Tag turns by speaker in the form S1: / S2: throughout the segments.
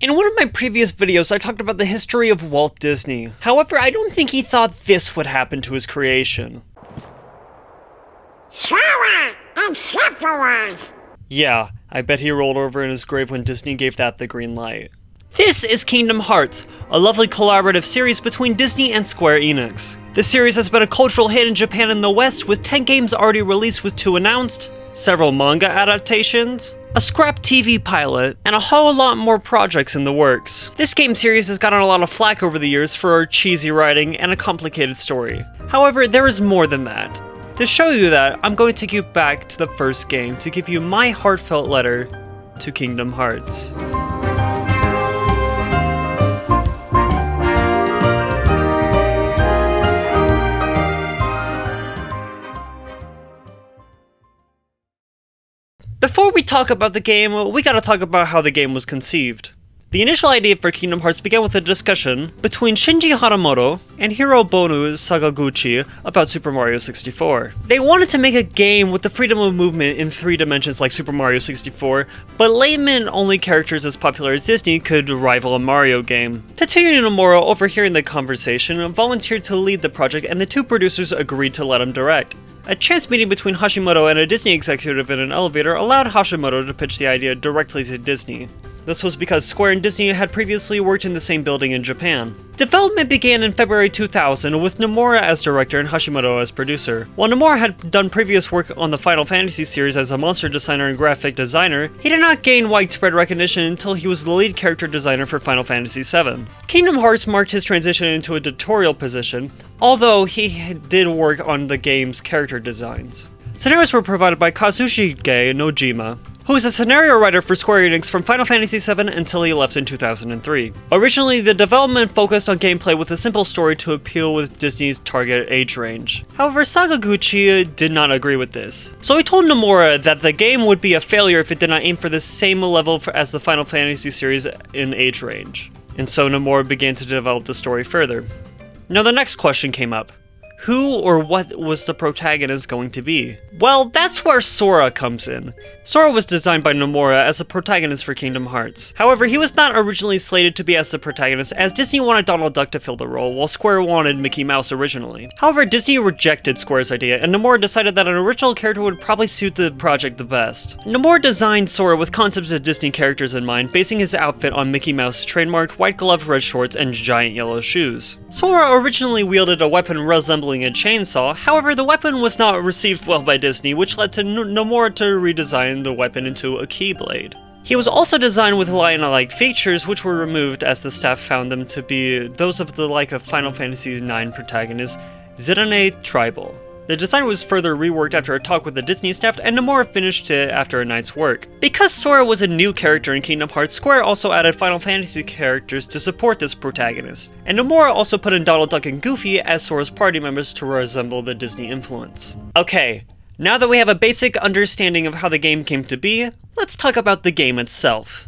S1: In one of my previous videos, I talked about the history of Walt Disney. However, I don't think he thought this would happen to his creation.
S2: Sora and Sephiroth!
S1: Yeah, I bet he rolled over in his grave when Disney gave that the green light. This is Kingdom Hearts, a lovely collaborative series between Disney and Square Enix. This series has been a cultural hit in Japan and the West, with 10 games already released with 2 announced, several manga adaptations, a scrap TV pilot, and a whole lot more projects in the works. This game series has gotten a lot of flack over the years for cheesy writing and a complicated story. However, there is more than that. To show you that, I'm going to take you back to the first game to give you my heartfelt letter to Kingdom Hearts. Before we talk about the game, we gotta talk about how the game was conceived. The initial idea for Kingdom Hearts began with a discussion between Shinji Haramoto and Hirobonu Sakaguchi about Super Mario 64. They wanted to make a game with the freedom of movement in 3 dimensions like Super Mario 64, but layman-only characters as popular as Disney could rival a Mario game. Tetsuya Nomura, overhearing the conversation, volunteered to lead the project, and the 2 producers agreed to let him direct. A chance meeting between Hashimoto and a Disney executive in an elevator allowed Hashimoto to pitch the idea directly to Disney. This was because Square and Disney had previously worked in the same building in Japan. Development began in February 2000 with Nomura as director and Hashimoto as producer. While Nomura had done previous work on the Final Fantasy series as a monster designer and graphic designer, he did not gain widespread recognition until he was the lead character designer for Final Fantasy VII. Kingdom Hearts marked his transition into a tutorial position, although he did work on the game's character designs. Scenarios were provided by Kazushige Nojima, who was a scenario writer for Square Enix from Final Fantasy VII until he left in 2003. Originally, the development focused on gameplay with a simple story to appeal with Disney's target age range. However, Sakaguchi did not agree with this. So he told Nomura that the game would be a failure if it did not aim for the same level as the Final Fantasy series in age range. And so Nomura began to develop the story further. Now the next question came up. Who or what was the protagonist going to be? Well, that's where Sora comes in. Sora was designed by Nomura as a protagonist for Kingdom Hearts. However, he was not originally slated to be as the protagonist, as Disney wanted Donald Duck to fill the role, while Square wanted Mickey Mouse originally. However, Disney rejected Square's idea, and Nomura decided that an original character would probably suit the project the best. Nomura designed Sora with concepts of Disney characters in mind, basing his outfit on Mickey Mouse's trademarked white-gloved red shorts and giant yellow shoes. Sora originally wielded a weapon resembling a chainsaw, however the weapon was not received well by Disney, which led to Nomura to redesign the weapon into a keyblade. He was also designed with lion-like features, which were removed as the staff found them to be those of the like of Final Fantasy IX protagonist Zidane Tribal. The design was further reworked after a talk with the Disney staff, and Nomura finished it after a night's work. Because Sora was a new character in Kingdom Hearts, Square also added Final Fantasy characters to support this protagonist. And Nomura also put in Donald Duck and Goofy as Sora's party members to resemble the Disney influence. Okay, now that we have a basic understanding of how the game came to be, let's talk about the game itself.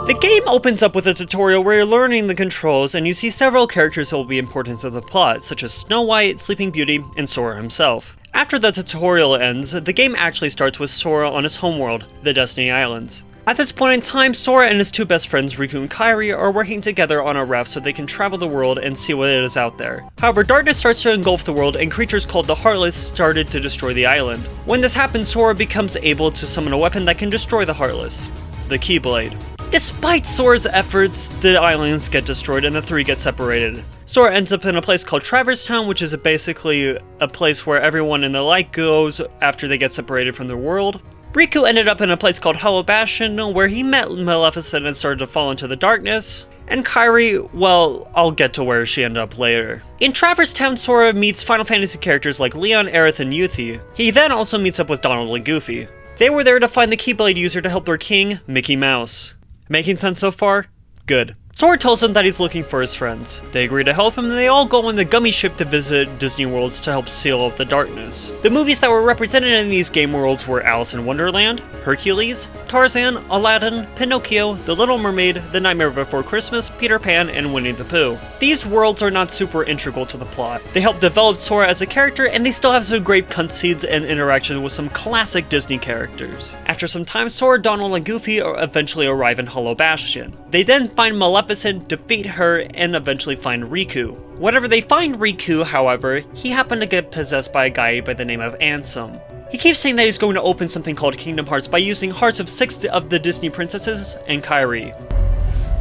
S1: The game opens up with a tutorial where you're learning the controls, and you see several characters that will be important to the plot, such as Snow White, Sleeping Beauty, and Sora himself. After the tutorial ends, the game actually starts with Sora on his homeworld, the Destiny Islands. At this point in time, Sora and his 2 best friends, Riku and Kairi, are working together on a raft so they can travel the world and see what is out there. However, darkness starts to engulf the world, and creatures called the Heartless started to destroy the island. When this happens, Sora becomes able to summon a weapon that can destroy the Heartless, the Keyblade. Despite Sora's efforts, the islands get destroyed and the 3 get separated. Sora ends up in a place called Traverse Town, which is basically a place where everyone in the light goes after they get separated from their world. Riku ended up in a place called Hollow Bastion, where he met Maleficent and started to fall into the darkness. And Kairi, well, I'll get to where she ended up later. In Traverse Town, Sora meets Final Fantasy characters like Leon, Aerith, and Yuffie. He then also meets up with Donald and Goofy. They were there to find the Keyblade user to help their king, Mickey Mouse. Making sense so far? Good. Sora tells him that he's looking for his friends. They agree to help him and they all go on the Gummy Ship to visit Disney Worlds to help seal up the darkness. The movies that were represented in these game worlds were Alice in Wonderland, Hercules, Tarzan, Aladdin, Pinocchio, The Little Mermaid, The Nightmare Before Christmas, Peter Pan, and Winnie the Pooh. These worlds are not super integral to the plot. They help develop Sora as a character and they still have some great cutscenes and interaction with some classic Disney characters. After some time, Sora, Donald, and Goofy eventually arrive in Hollow Bastion. They then find Maleficent, defeat her, and eventually find Riku. Whenever they find Riku, however, he happened to get possessed by a guy by the name of Ansem. He keeps saying that he's going to open something called Kingdom Hearts by using hearts of 6 of the Disney princesses and Kairi.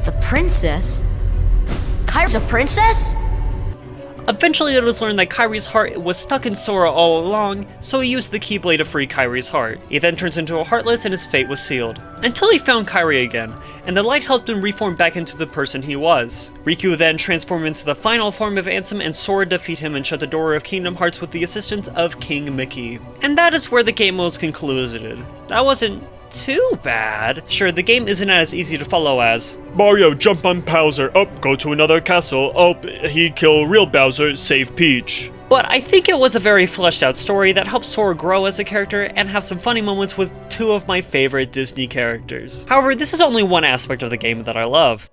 S3: The princess? Kairi's a princess?
S1: Eventually it was learned that Kairi's heart was stuck in Sora all along, so he used the Keyblade to free Kairi's heart. He then turns into a Heartless and his fate was sealed. Until he found Kairi again, and the light helped him reform back into the person he was. Riku then transformed into the final form of Ansem and Sora defeat him and shut the door of Kingdom Hearts with the assistance of King Mickey. And that is where the game was concluded. That wasn't too bad. Sure, the game isn't as easy to follow as Mario jump on Bowser, go to another castle, he kill real Bowser, save Peach. But I think it was a very fleshed out story that helped Sora grow as a character and have some funny moments with 2 of my favorite Disney characters. However, this is only one aspect of the game that I love.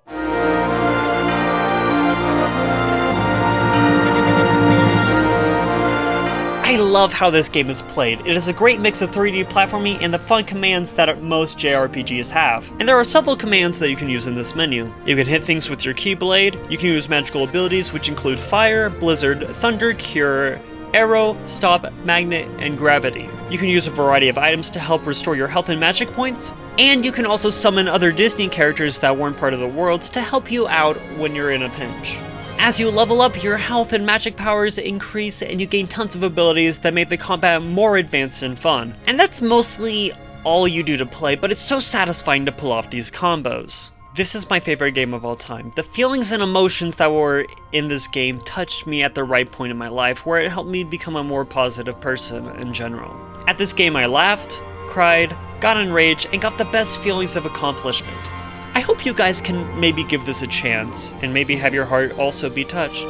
S1: I love how this game is played. It is a great mix of 3D platforming and the fun commands that most JRPGs have. And there are several commands that you can use in this menu. You can hit things with your Keyblade, you can use magical abilities which include Fire, Blizzard, Thunder, Cure, Arrow, Stop, Magnet, and Gravity. You can use a variety of items to help restore your health and magic points, and you can also summon other Disney characters that weren't part of the worlds to help you out when you're in a pinch. As you level up, your health and magic powers increase and you gain tons of abilities that make the combat more advanced and fun. And that's mostly all you do to play, but it's so satisfying to pull off these combos. This is my favorite game of all time. The feelings and emotions that were in this game touched me at the right point in my life where it helped me become a more positive person in general. At this game I laughed, cried, got enraged, and got the best feelings of accomplishment. I hope you guys can maybe give this a chance, and maybe have your heart also be touched.